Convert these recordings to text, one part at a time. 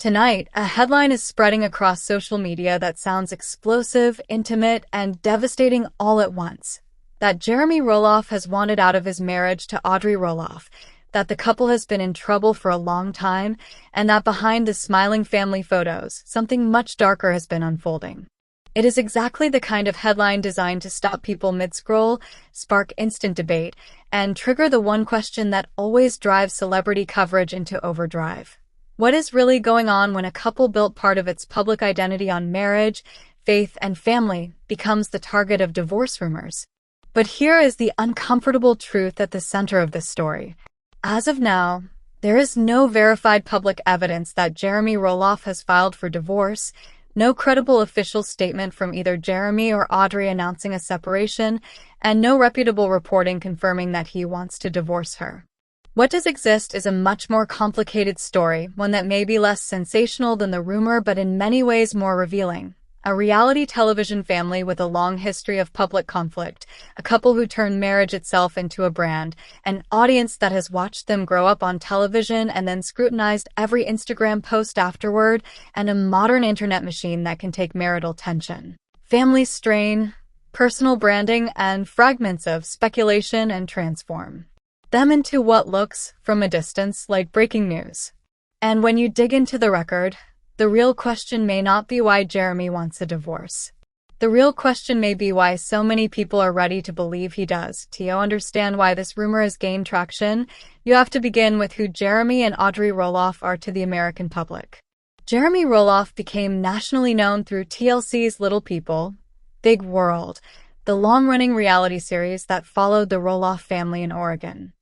Tonight, a headline is spreading across social media that sounds explosive, intimate, and devastating all at once. That Jeremy Roloff has wanted out of his marriage to Audrey Roloff, that the couple has been in trouble for a long time, and that behind the smiling family photos, something much darker has been unfolding. It is exactly the kind of headline designed to stop people mid-scroll, spark instant debate, and trigger the one question that always drives celebrity coverage into overdrive. What is really going on when a couple built part of its public identity on marriage, faith, and family becomes the target of divorce rumors? But here is the uncomfortable truth at the center of this story. As of now, there is no verified public evidence that Jeremy Roloff has filed for divorce, no credible official statement from either Jeremy or Audrey announcing a separation, and no reputable reporting confirming that he wants to divorce her. What does exist is a much more complicated story, one that may be less sensational than the rumor but in many ways more revealing. A reality television family with a long history of public conflict, a couple who turned marriage itself into a brand, an audience that has watched them grow up on television and then scrutinized every Instagram post afterward, and a modern internet machine that can take marital tension, family strain, personal branding, and fragments of speculation and transform them into what looks, from a distance, like breaking news. And when you dig into the record, the real question may not be why Jeremy wants a divorce. The real question may be why so many people are ready to believe he does. To understand why this rumor has gained traction, you have to begin with who Jeremy and Audrey Roloff are to the American public. Jeremy Roloff became nationally known through TLC's Little People, Big World, the long-running reality series that followed the Roloff family in Oregon.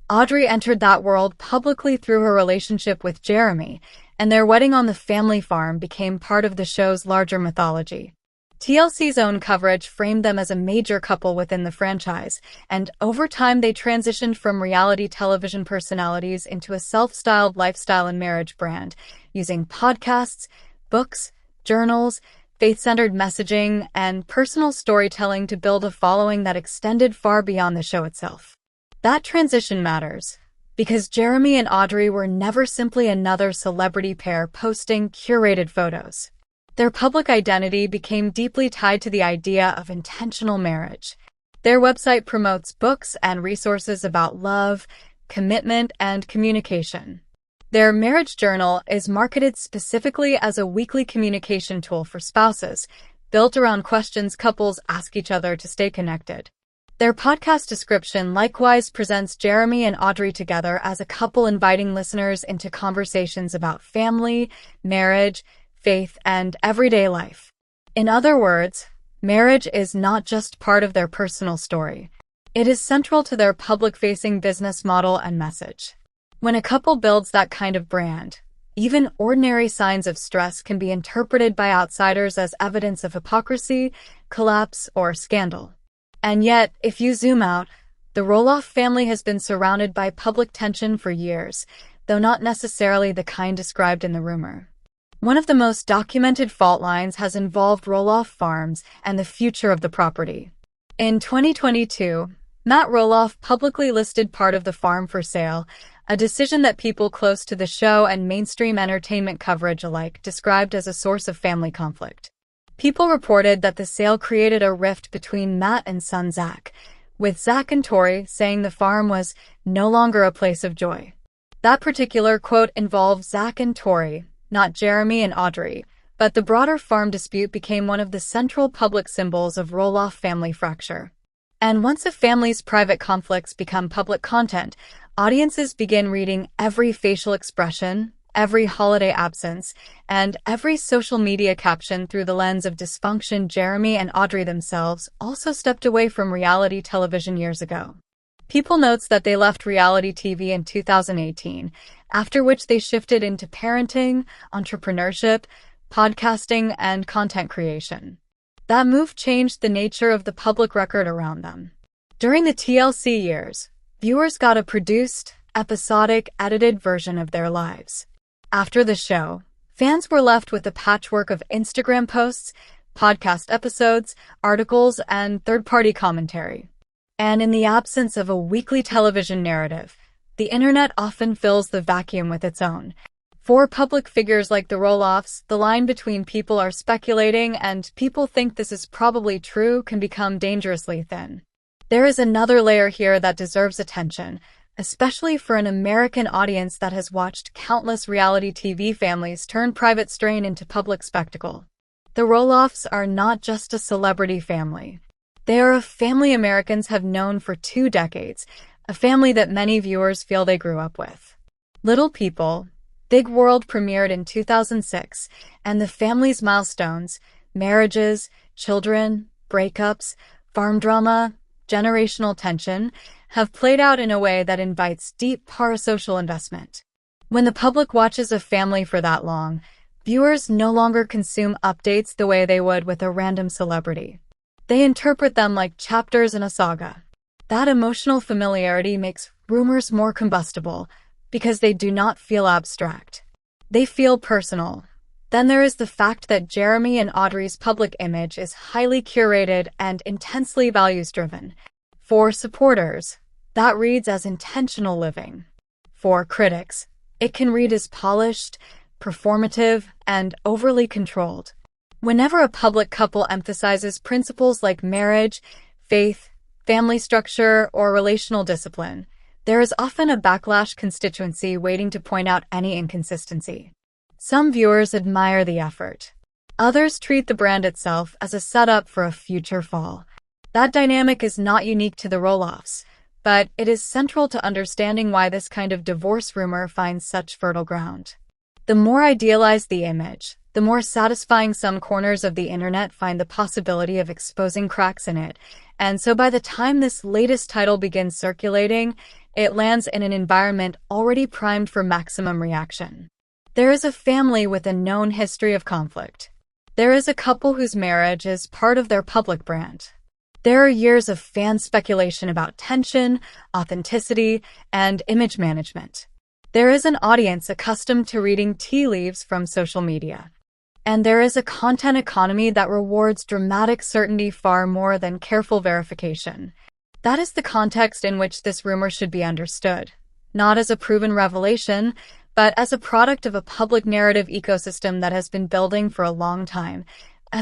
Audrey entered that world publicly through her relationship with Jeremy, and their wedding on the family farm became part of the show's larger mythology. TLC's own coverage framed them as a major couple within the franchise, and over time they transitioned from reality television personalities into a self-styled lifestyle and marriage brand, using podcasts, books, journals, faith-centered messaging, and personal storytelling to build a following that extended far beyond the show itself. That transition matters, because Jeremy and Audrey were never simply another celebrity pair posting curated photos. Their public identity became deeply tied to the idea of intentional marriage. Their website promotes books and resources about love, commitment, and communication. Their marriage journal is marketed specifically as a weekly communication tool for spouses, built around questions couples ask each other to stay connected. Their podcast description likewise presents Jeremy and Audrey together as a couple, inviting listeners into conversations about family, marriage, faith, and everyday life. In other words, marriage is not just part of their personal story. It is central to their public-facing business model and message. When a couple builds that kind of brand, even ordinary signs of stress can be interpreted by outsiders as evidence of hypocrisy, collapse, or scandal. And yet, if you zoom out, the Roloff family has been surrounded by public tension for years, though not necessarily the kind described in the rumor. One of the most documented fault lines has involved Roloff Farms and the future of the property. In 2022, Matt Roloff publicly listed part of the farm for sale, a decision that people close to the show and mainstream entertainment coverage alike described as a source of family conflict. People reported that the sale created a rift between Matt and son Zach, with Zach and Tori saying the farm was no longer a place of joy. That particular quote involved Zach and Tori, not Jeremy and Audrey, but the broader farm dispute became one of the central public symbols of Roloff family fracture. And once a family's private conflicts become public content, audiences begin reading every facial expression, every holiday absence, and every social media caption through the lens of dysfunction. Jeremy and Audrey themselves also stepped away from reality television years ago. People notes that they left reality TV in 2018, after which they shifted into parenting, entrepreneurship, podcasting, and content creation. That move changed the nature of the public record around them. During the TLC years, viewers got a produced, episodic, edited version of their lives. After the show, fans were left with a patchwork of Instagram posts, podcast episodes, articles, and third-party commentary. And in the absence of a weekly television narrative, the internet often fills the vacuum with its own For public figures like the Roloffs, the line between people are speculating and people think this is probably true can become dangerously thin. There is another layer here that deserves attention, especially for an American audience that has watched countless reality TV families turn private strain into public spectacle. The Roloffs are not just a celebrity family. They are a family Americans have known for 2 decades, a family that many viewers feel they grew up with. Little People, Big World premiered in 2006, and the family's milestones, marriages, children, breakups, farm drama, generational tension, have played out in a way that invites deep parasocial investment. When the public watches a family for that long, viewers no longer consume updates the way they would with a random celebrity. They interpret them like chapters in a saga. That emotional familiarity makes rumors more combustible, because they do not feel abstract. They feel personal. Then there is the fact that Jeremy and Audrey's public image is highly curated and intensely values-driven. For supporters, that reads as intentional living. For critics, it can read as polished, performative, and overly controlled. Whenever a public couple emphasizes principles like marriage, faith, family structure, or relational discipline, there is often a backlash constituency waiting to point out any inconsistency. Some viewers admire the effort. Others treat the brand itself as a setup for a future fall. That dynamic is not unique to the Roloffs, but it is central to understanding why this kind of divorce rumor finds such fertile ground. The more idealized the image, the more satisfying some corners of the internet find the possibility of exposing cracks in it, and so by the time this latest title begins circulating, it lands in an environment already primed for maximum reaction. There is a family with a known history of conflict. There is a couple whose marriage is part of their public brand. There are years of fan speculation about tension, authenticity, and image management. There is an audience accustomed to reading tea leaves from social media. And there is a content economy that rewards dramatic certainty far more than careful verification. That is the context in which this rumor should be understood, not as a proven revelation, but as a product of a public narrative ecosystem that has been building for a long time.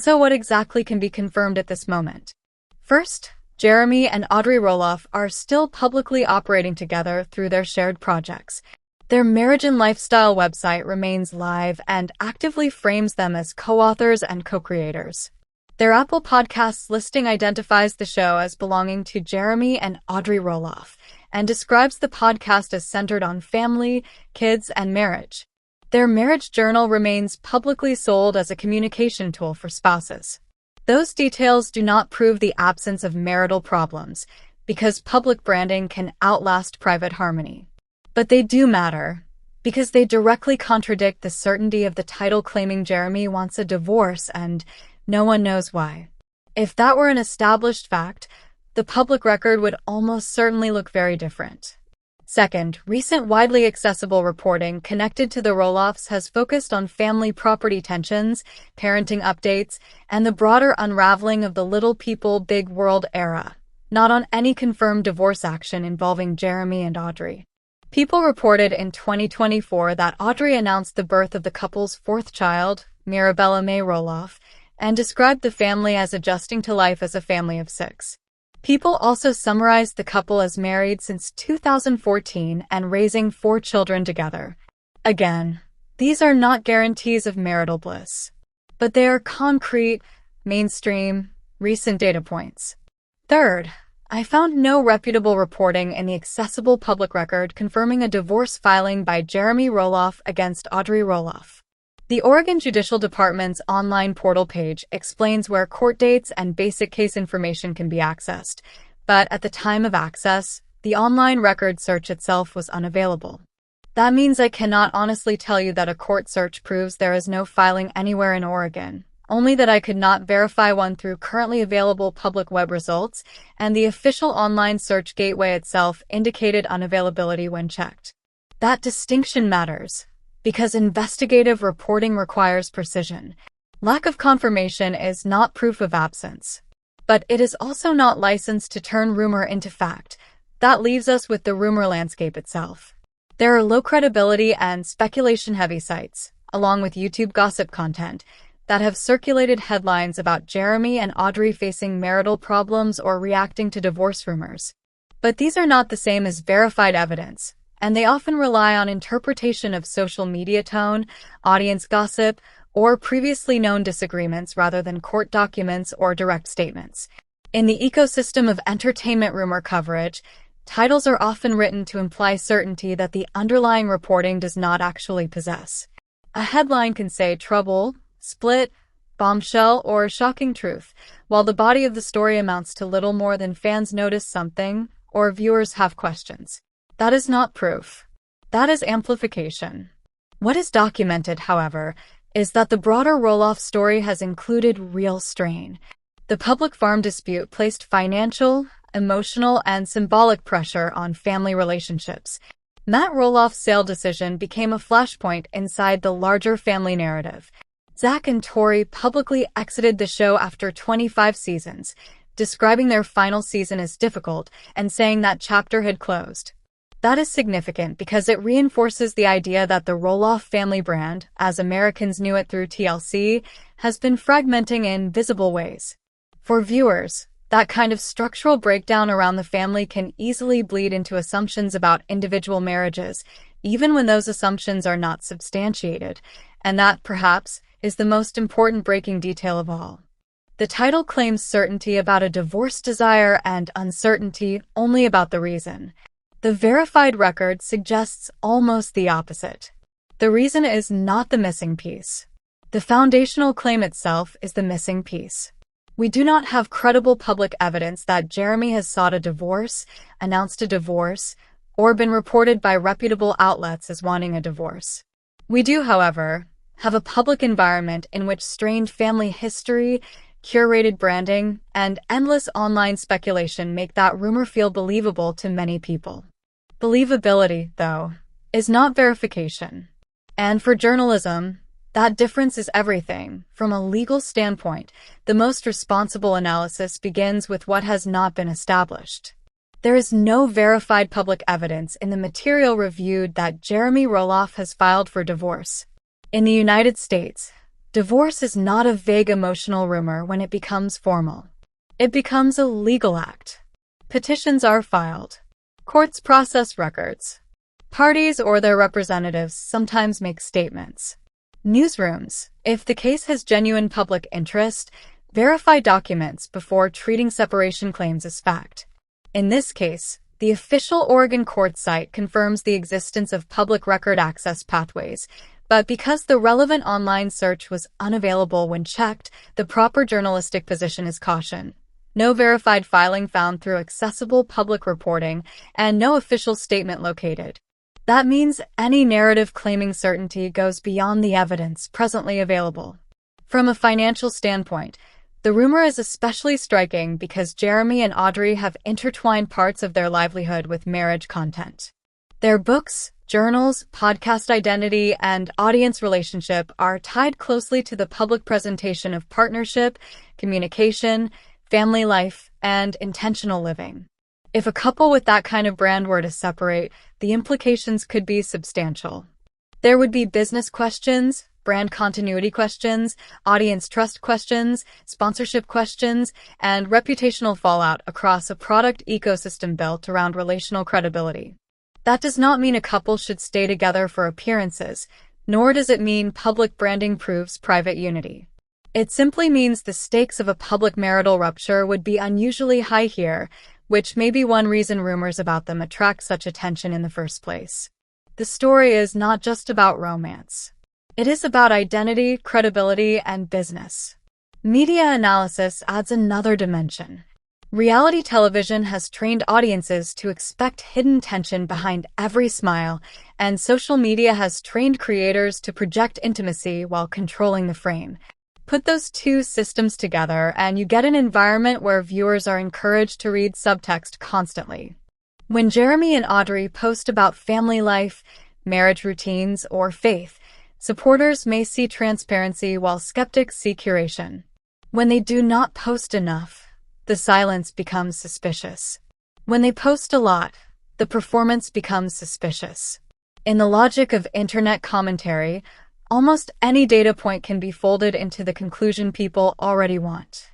So what exactly can be confirmed at this moment? First, Jeremy and Audrey Roloff are still publicly operating together through their shared projects. Their marriage and lifestyle website remains live and actively frames them as co-authors and co-creators. Their Apple Podcasts listing identifies the show as belonging to Jeremy and Audrey Roloff and describes the podcast as centered on family, kids, and marriage. Their marriage journal remains publicly sold as a communication tool for spouses. Those details do not prove the absence of marital problems, because public branding can outlast private harmony. But they do matter, because they directly contradict the certainty of the title claiming Jeremy wants a divorce and no one knows why. If that were an established fact, the public record would almost certainly look very different. Second, recent widely accessible reporting connected to the Roloffs has focused on family property tensions, parenting updates, and the broader unraveling of the Little People, Big World era, not on any confirmed divorce action involving Jeremy and Audrey. People reported in 2024 that Audrey announced the birth of the couple's 4th child, Mirabella May Roloff, and described the family as adjusting to life as a family of 6. People also summarized the couple as married since 2014 and raising 4 children together. Again, these are not guarantees of marital bliss, but they are concrete, mainstream, recent data points. Third, I found no reputable reporting in the accessible public record confirming a divorce filing by Jeremy Roloff against Audrey Roloff. The Oregon Judicial Department's online portal page explains where court dates and basic case information can be accessed, but at the time of access, the online record search itself was unavailable. That means I cannot honestly tell you that a court search proves there is no filing anywhere in Oregon, only that I could not verify one through currently available public web results, and the official online search gateway itself indicated unavailability when checked. That distinction matters, because investigative reporting requires precision. Lack of confirmation is not proof of absence. But it is also not licensed to turn rumor into fact. That leaves us with the rumor landscape itself. There are low credibility and speculation-heavy sites, along with YouTube gossip content, that have circulated headlines about Jeremy and Audrey facing marital problems or reacting to divorce rumors. But these are not the same as verified evidence, and they often rely on interpretation of social media tone, audience gossip, or previously known disagreements rather than court documents or direct statements. In the ecosystem of entertainment rumor coverage, titles are often written to imply certainty that the underlying reporting does not actually possess. A headline can say trouble, split, bombshell, or shocking truth, while the body of the story amounts to little more than fans notice something or viewers have questions. That is not proof. That is amplification. What is documented, however, is that the broader Roloff story has included real strain. The public farm dispute placed financial, emotional, and symbolic pressure on family relationships. Matt Roloff's sale decision became a flashpoint inside the larger family narrative. Zach and Tori publicly exited the show after 25 seasons, describing their final season as difficult and saying that chapter had closed. That is significant because it reinforces the idea that the Roloff family brand, as Americans knew it through TLC, has been fragmenting in visible ways. For viewers, that kind of structural breakdown around the family can easily bleed into assumptions about individual marriages, even when those assumptions are not substantiated, and that, perhaps, is the most important breaking detail of all. The title claims certainty about a divorce desire and uncertainty only about the reason. The verified record suggests almost the opposite. The reason is not the missing piece. The foundational claim itself is the missing piece. We do not have credible public evidence that Jeremy has sought a divorce, announced a divorce, or been reported by reputable outlets as wanting a divorce. We do, however, have a public environment in which strained family history, curated branding, and endless online speculation make that rumor feel believable to many people. Believability, though, is not verification. And for journalism, that difference is everything. From a legal standpoint, the most responsible analysis begins with what has not been established. There is no verified public evidence in the material reviewed that Jeremy Roloff has filed for divorce. In the United States, divorce is not a vague emotional rumor when it becomes formal. It becomes a legal act. Petitions are filed. Courts process records. Parties or their representatives sometimes make statements. Newsrooms, if the case has genuine public interest, verify documents before treating separation claims as fact. In this case, the official Oregon court site confirms the existence of public record access pathways, but because the relevant online search was unavailable when checked, the proper journalistic position is caution. No verified filing found through accessible public reporting, and no official statement located. That means any narrative claiming certainty goes beyond the evidence presently available. From a financial standpoint, the rumor is especially striking because Jeremy and Audrey have intertwined parts of their livelihood with marriage content. Their books, journals, podcast identity, and audience relationship are tied closely to the public presentation of partnership, communication, family life, and intentional living. If a couple with that kind of brand were to separate, the implications could be substantial. There would be business questions, brand continuity questions, audience trust questions, sponsorship questions, and reputational fallout across a product ecosystem built around relational credibility. That does not mean a couple should stay together for appearances, nor does it mean public branding proves private unity. It simply means the stakes of a public marital rupture would be unusually high here, which may be one reason rumors about them attract such attention in the first place. The story is not just about romance. It is about identity, credibility, and business. Media analysis adds another dimension. Reality television has trained audiences to expect hidden tension behind every smile, and social media has trained creators to project intimacy while controlling the frame. Put those two systems together, and you get an environment where viewers are encouraged to read subtext constantly. When Jeremy and Audrey post about family life, marriage routines, or faith, supporters may see transparency while skeptics see curation. When they do not post enough, the silence becomes suspicious. When they post a lot, the performance becomes suspicious. In the logic of internet commentary, almost any data point can be folded into the conclusion people already want.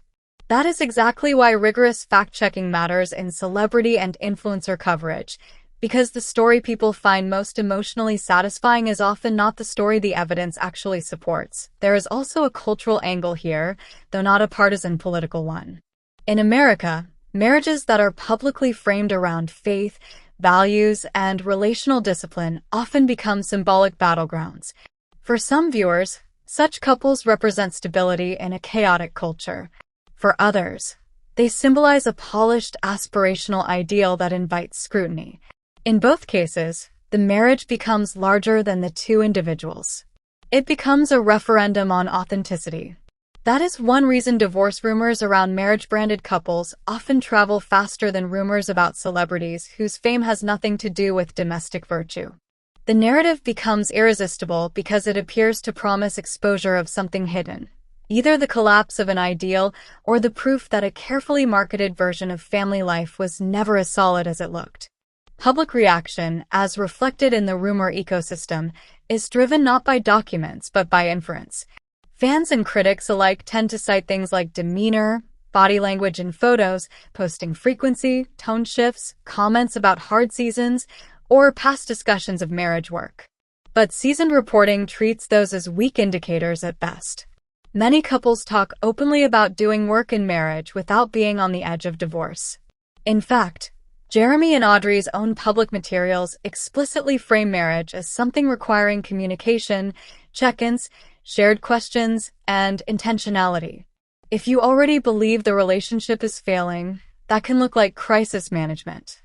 That is exactly why rigorous fact-checking matters in celebrity and influencer coverage, because the story people find most emotionally satisfying is often not the story the evidence actually supports. There is also a cultural angle here, though not a partisan political one. In America, marriages that are publicly framed around faith, values, and relational discipline often become symbolic battlegrounds. For some viewers, such couples represent stability in a chaotic culture. For others, they symbolize a polished, aspirational ideal that invites scrutiny. In both cases, the marriage becomes larger than the two individuals. It becomes a referendum on authenticity. That is one reason divorce rumors around marriage-branded couples often travel faster than rumors about celebrities whose fame has nothing to do with domestic virtue. The narrative becomes irresistible because it appears to promise exposure of something hidden, either the collapse of an ideal or the proof that a carefully marketed version of family life was never as solid as it looked. Public reaction, as reflected in the rumor ecosystem, is driven not by documents but by inference. Fans and critics alike tend to cite things like demeanor, body language in photos, posting frequency, tone shifts, comments about hard seasons, or past discussions of marriage work. But seasoned reporting treats those as weak indicators at best. Many couples talk openly about doing work in marriage without being on the edge of divorce. In fact, Jeremy and Audrey's own public materials explicitly frame marriage as something requiring communication, check-ins, shared questions, and intentionality. If you already believe the relationship is failing, that can look like crisis management.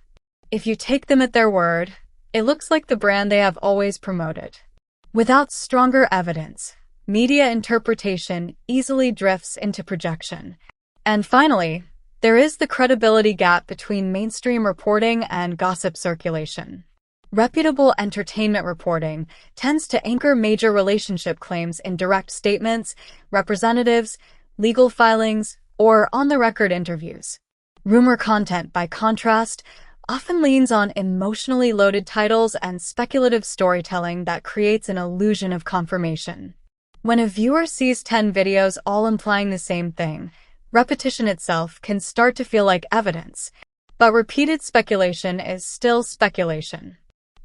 If you take them at their word, it looks like the brand they have always promoted. Without stronger evidence, media interpretation easily drifts into projection. And finally, there is the credibility gap between mainstream reporting and gossip circulation. Reputable entertainment reporting tends to anchor major relationship claims in direct statements, representatives, legal filings, or on-the-record interviews. Rumor content, by contrast, often leans on emotionally loaded titles and speculative storytelling that creates an illusion of confirmation. When a viewer sees 10 videos all implying the same thing, repetition itself can start to feel like evidence, but repeated speculation is still speculation.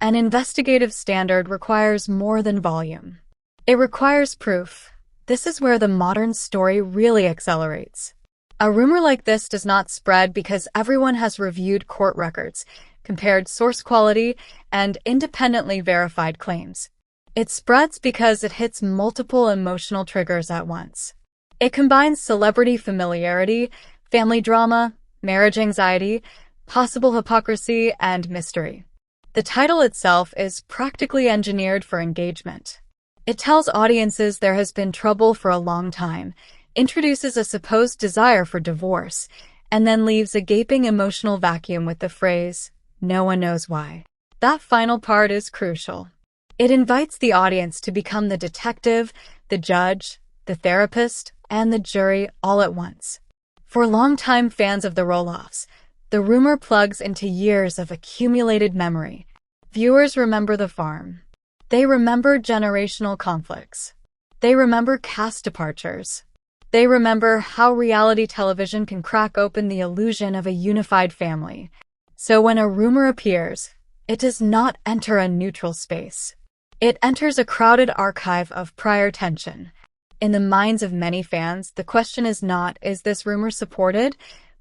An investigative standard requires more than volume. It requires proof. This is where the modern story really accelerates. A rumor like this does not spread because everyone has reviewed court records, compared source quality, and independently verified claims. It spreads because it hits multiple emotional triggers at once. It combines celebrity familiarity, family drama, marriage anxiety, possible hypocrisy, and mystery. The title itself is practically engineered for engagement. It tells audiences there has been trouble for a long time, introduces a supposed desire for divorce, and then leaves a gaping emotional vacuum with the phrase, "No one knows why." That final part is crucial. It invites the audience to become the detective, the judge, the therapist, and the jury all at once. For longtime fans of the Roloffs, the rumor plugs into years of accumulated memory. Viewers remember the farm. They remember generational conflicts. They remember cast departures. They remember how reality television can crack open the illusion of a unified family. So when a rumor appears, it does not enter a neutral space. It enters a crowded archive of prior tension. In the minds of many fans, the question is not, is this rumor supported?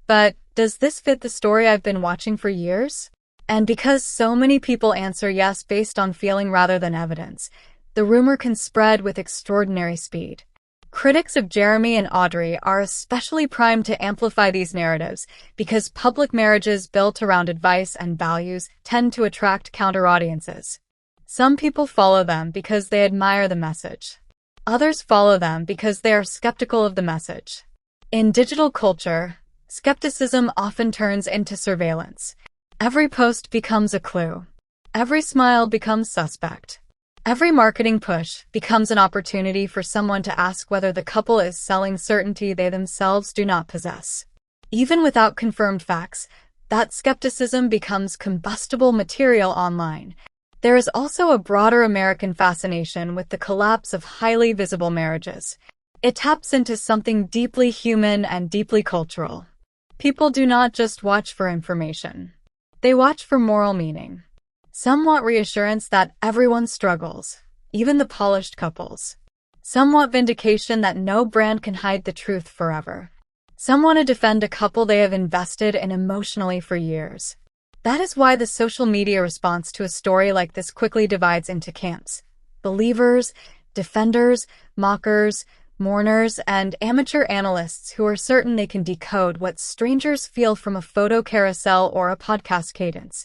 But, does this fit the story I've been watching for years? And because so many people answer yes based on feeling rather than evidence, the rumor can spread with extraordinary speed. Critics of Jeremy and Audrey are especially primed to amplify these narratives because public marriages built around advice and values tend to attract counter-audiences. Some people follow them because they admire the message. Others follow them because they are skeptical of the message. In digital culture, skepticism often turns into surveillance. Every post becomes a clue. Every smile becomes suspect. Every marketing push becomes an opportunity for someone to ask whether the couple is selling certainty they themselves do not possess. Even without confirmed facts, that skepticism becomes combustible material online. There is also a broader American fascination with the collapse of highly visible marriages. It taps into something deeply human and deeply cultural. People do not just watch for information. They watch for moral meaning. Some want reassurance that everyone struggles, even the polished couples. Some want vindication that no brand can hide the truth forever. Some want to defend a couple they have invested in emotionally for years. That is why the social media response to a story like this quickly divides into camps: believers, defenders, mockers, mourners, and amateur analysts who are certain they can decode what strangers feel from a photo carousel or a podcast cadence.